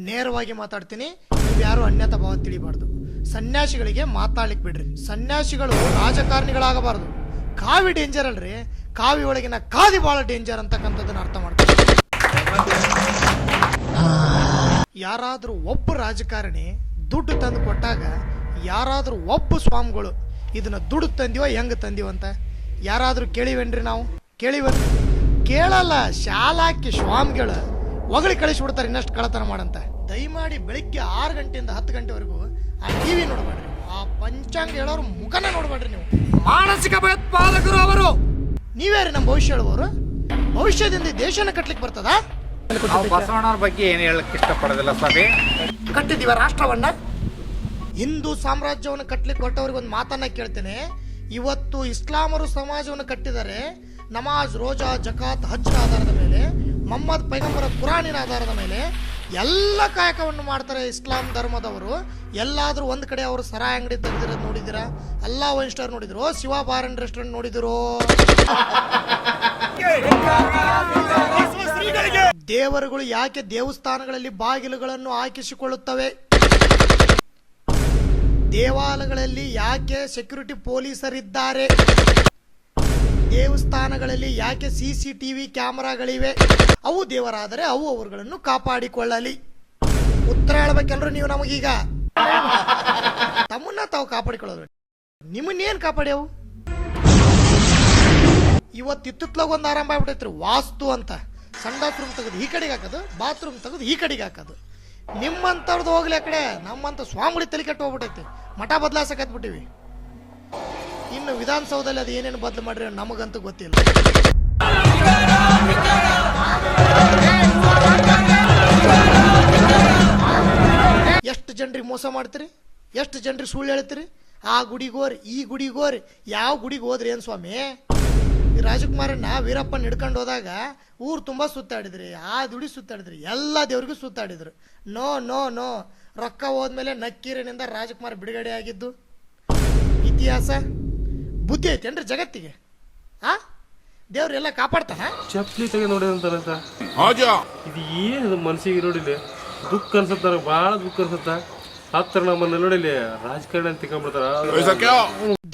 ನೇರವಾಗಿ ಮಾತಾಡ್ತೀನಿ, ನೀವು ಯಾರು ಅನ್ಯತಾ ಭಾವ ತಿಳಿಬಾರ್ದು. ಸನ್ಯಾಸಿಗಳಿಗೆ ಮಾತಾಡ್ಲಿಕ್ಕೆ ಬಿಡ್ರಿ. ಸನ್ಯಾಸಿಗಳು ರಾಜಕಾರಣಿಗಳಾಗಬಾರ್ದು. ಕಾವಿ ಡೇಂಜರ್ ಅಲ್ರಿ, ಕಾವಿ ಒಳಗಿನ ಕಾದಿ ಬಹಳ ಡೇಂಜರ್ ಅಂತಕ್ಕಂಥದ್ದನ್ನ ಅರ್ಥ ಮಾಡ್ತಾರೆ. ಯಾರಾದ್ರೂ ಒಬ್ಬ ರಾಜಕಾರಣಿ ದುಡ್ಡು ತಂದು ಕೊಟ್ಟಾಗ ಯಾರಾದ್ರೂ ಒಬ್ಬ ಸ್ವಾಮಿಗಳು ಇದನ್ನ ದುಡ್ಡು ತಂದಿವ ಹೆಂಗ್ ತಂದಿವ ಅಂತ ಯಾರಾದ್ರೂ ಕೇಳಿವೇನ್ರಿ? ನಾವು ಕೇಳಿವನ್? ಕೇಳಲ್ಲ. ಶಾಲಾಕಿ ಸ್ವಾಮಿಗಳು ಒಗಳಿ ಕಳಿಸ್ಬಿಡ್ತಾರೆ ಇನ್ನಷ್ಟು ಕಳತನ ಮಾಡಂತ. ದಯಮಾಡಿ ಬೆಳಿಗ್ಗೆ 6 ಗಂಟೆಯಿಂದ 10 ಗಂಟೆವರೆಗೂ ಆ ಟಿವಿ ನೋಡ್ಬೇಡ್ರಿ, ಆ ಪಂಚಾಂಗ ಹೇಳೋರು ಮುಖನೇ ನೋಡ್ಬೇಡ್ರಿ. ನೀವು ಮಾನಸಿಕ ಭಯೋತ್ಪಾದಕರು ಅವರು. ನೀವ್ಯಾರಿ ನಮ್ಮ ಭವಿಷ್ಯ ಹೇಳುವವರು? ಭವಿಷ್ಯದಿಂದ ದೇಶನ ಕಟ್ಲಿಕ್ಕೆ ಬರ್ತದ? ಬಸವಣ್ಣವ್ರ ಬಗ್ಗೆ ಏನು ಹೇಳಕ್ ಇಷ್ಟಪಡೋದಿಲ್ಲ ಸ್ವಾಮಿ. ಕಟ್ಟಿದೀವ ರಾಷ್ಟ್ರವನ್ನ, ಹಿಂದೂ ಸಾಮ್ರಾಜ್ಯವನ್ನು ಕಟ್ಲಿಕ್ಕೆ ಹೊರಟವ್ರಿಗೆ ಒಂದು ಮಾತನ್ನ ಕೇಳ್ತೇನೆ. ಇವತ್ತು ಇಸ್ಲಾಮರು ಸಮಾಜವನ್ನು ಕಟ್ಟಿದ್ದಾರೆ. ನಮಾಜ್, ರೋಜಾ, ಜಕಾತ್, ಹಜ್ನ ಆಧಾರದ ಮೇಲೆ, ಮೊಹಮ್ಮದ್ ಪೈಗಂಬರ ಕುರಾನಿನ ಆಧಾರದ ಮೇಲೆ ಎಲ್ಲ ಕಾಯಕವನ್ನು ಮಾಡ್ತಾರೆ ಇಸ್ಲಾಂ ಧರ್ಮದವರು. ಎಲ್ಲಾದ್ರೂ ಒಂದ್ ಕಡೆ ಅವರು ಸರಾಯಿ ಅಂಗಡಿ ತೆಗೆದಿರೋದು ನೋಡಿದಿರಾ? ಅಲ್ಲಾ ಒನ್ ಸ್ಟಾರ್ ನೋಡಿದ್ರು? ಶಿವ ಬಾರ್ ಅಂಡ್ ರೆಸ್ಟೋರೆಂಟ್ ನೋಡಿದ್ರು? ದೇವರುಗಳು ಯಾಕೆ ದೇವಸ್ಥಾನಗಳಲ್ಲಿ ಬಾಗಿಲುಗಳನ್ನು ಹಾಕಿಸಿಕೊಳ್ಳುತ್ತವೆ? ದೇವಾಲಯಗಳಲ್ಲಿ ಯಾಕೆ ಸೆಕ್ಯೂರಿಟಿ ಪೊಲೀಸರಿದ್ದಾರೆ? ದೇವಸ್ಥಾನಗಳಲ್ಲಿ ಯಾಕೆ CCTV ಕ್ಯಾಮೆರಾಗಳಿವೆ? ಅವು ದೇವರಾದರೆ ಅವು ಅವರುಗಳನ್ನು ಕಾಪಾಡಿಕೊಳ್ಳಲಿ. ಉತ್ತರ ಹೇಳ್ಬೇಕಲ್ರು ನೀವು ನಮಗೀಗ. ತಮ್ಮನ್ನ ತಾವು ಕಾಪಾಡಿಕೊಳ್ಳೋದು, ನಿಮ್ಮನ್ನೇನು ಕಾಪಾಡ್ಯಾವು? ಇವತ್ತಿತ್ತಲಾಗ ಒಂದು ಆರಂಭ ಆಗ್ಬಿಟ್ಟೈತ್ರಿ ವಾಸ್ತು ಅಂತ. ಸಂಡಾಸ್ ರೂಮ್ ತೆಗೆದು ಈ ಕಡೆಗೆ ಹಾಕೋದು, ಬಾತ್ರೂಮ್ ತೆಗೆದು ಈ ಕಡೆಗೆ ಹಾಕೋದು. ನಿಮ್ಮಂಥವ್ರದ್ದು ಹೋಗ್ಲಿ ಆ ಕಡೆ, ನಮ್ಮಂತ ಸ್ವಾಮಿಗಳು ತಲೆ ಕೆಟ್ಟು ಹೋಗ್ಬಿಟ್ಟೈತಿ. ಮಠ ಬದಲಾಸಕತ್ಬಿಟ್ಟಿವಿ. ಇನ್ನು ವಿಧಾನಸೌಧದಲ್ಲಿ ಅದು ಏನೇನು ಬದಲು ಮಾಡ್ರಿ ನಮಗಂತೂ ಗೊತ್ತಿಲ್ಲ. ಎಷ್ಟು ಜನರಿಗೆ ಮೋಸ ಮಾಡ್ತೀರಿ, ಎಷ್ಟು ಜನರಿಗೆ ಸುಳ್ಳು ಹೇಳ್ತೀರಿ? ಆ ಗುಡಿಗೋರಿ ಈ ಗುಡಿಗೋರಿ, ಯಾವ ಗುಡಿಗೆ ಹೋದ್ರಿ ಏನ್ ಸ್ವಾಮಿ? ಈ ರಾಜಕುಮಾರನ್ನ ವೀರಪ್ಪನ ಹಿಡ್ಕೊಂಡು ಹೋದಾಗ ಊರು ತುಂಬಾ ಸುತ್ತಾಡಿದ್ರಿ, ಆ ದುಡಿ ಸುತ್ತಾಡಿದ್ರಿ, ಎಲ್ಲ ದೇವ್ರಿಗೂ ಸುತ್ತಾಡಿದ್ರು. ನೋ ನೋ ನೋ, ರೊಕ್ಕ ಹೋದ್ಮೇಲೆ ನಕ್ಕೀರಿನಿಂದ ರಾಜಕುಮಾರ ಬಿಡುಗಡೆ ಆಗಿದ್ದು ಇತಿಹಾಸ. ಬುದ್ಧಿ ಐತೇನ್ರಿ ಜಗತ್ತಿಗೆ? ಆ ದೇವ್ರೆಲ್ಲ ಕಾಪಾಡ್ತಾನ? ಚಪ್ಲಿ ತೆಗೆ ನೋಡಿದಂತ ಇದು ಏನು ಮನ್ಸಿಗೆ ನೋಡಿಲಿ ದುಃಖ ಅನ್ಸತ್ತ, ನನಗೆ ಭಾಳ ದುಃಖ ಅನ್ಸತ್ತ. ಹತ್ತಿರ ನಮ್ಮನ್ನ ನೋಡಿಲಿ ರಾಜಕಾರಣ ಅಂತ ತಿಳ್ಕೊಂಡ್ಬಿಡ್ತಾರ.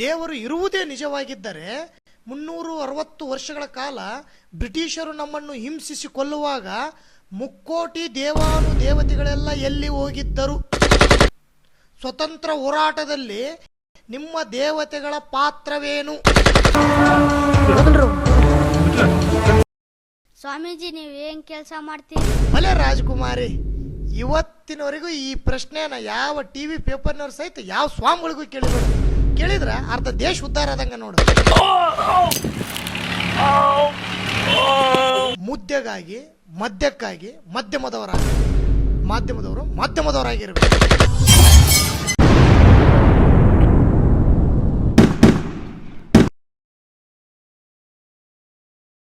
ದೇವರು ಇರುವುದೇ ನಿಜವಾಗಿದ್ದರೆ 360 ವರ್ಷಗಳ ಕಾಲ ಬ್ರಿಟಿಷರು ನಮ್ಮನ್ನು ಹಿಂಸಿಸಿ ಕೊಲ್ಲುವಾಗ ಮುಕ್ಕೋಟಿ ದೇವಾನು ದೇವತೆಗಳೆಲ್ಲ ಎಲ್ಲಿ ಹೋಗಿದ್ದರು? ಸ್ವತಂತ್ರ ಹೋರಾಟದಲ್ಲಿ ನಿಮ್ಮ ದೇವತೆಗಳ ಪಾತ್ರವೇನು? ಸ್ವಾಮೀಜಿ, ನೀವು ಏನ್ ಕೆಲಸ ಮಾಡ್ತೀರಿ? ಭಲೆ ರಾಜಕುಮಾರಿ, ಇವತ್ತಿನವರೆಗೂ ಈ ಪ್ರಶ್ನೆನ ಯಾವ ಟಿವಿ ಪೇಪರ್ನವ್ರು ಸಹಿತ ಯಾವ ಸ್ವಾಮಿಗಳಿಗೂ ಕೇಳಿದ್ರ ಅರ್ಧ ದೇಶ ಉದ್ಧಾರ ಆದಂಗ ನೋಡು. ಮುದ್ದೆಗಾಗಿ ಮದ್ಯಕ್ಕಾಗಿ ಮಾಧ್ಯಮದವರಾಗಿರ್ಬೇಕು.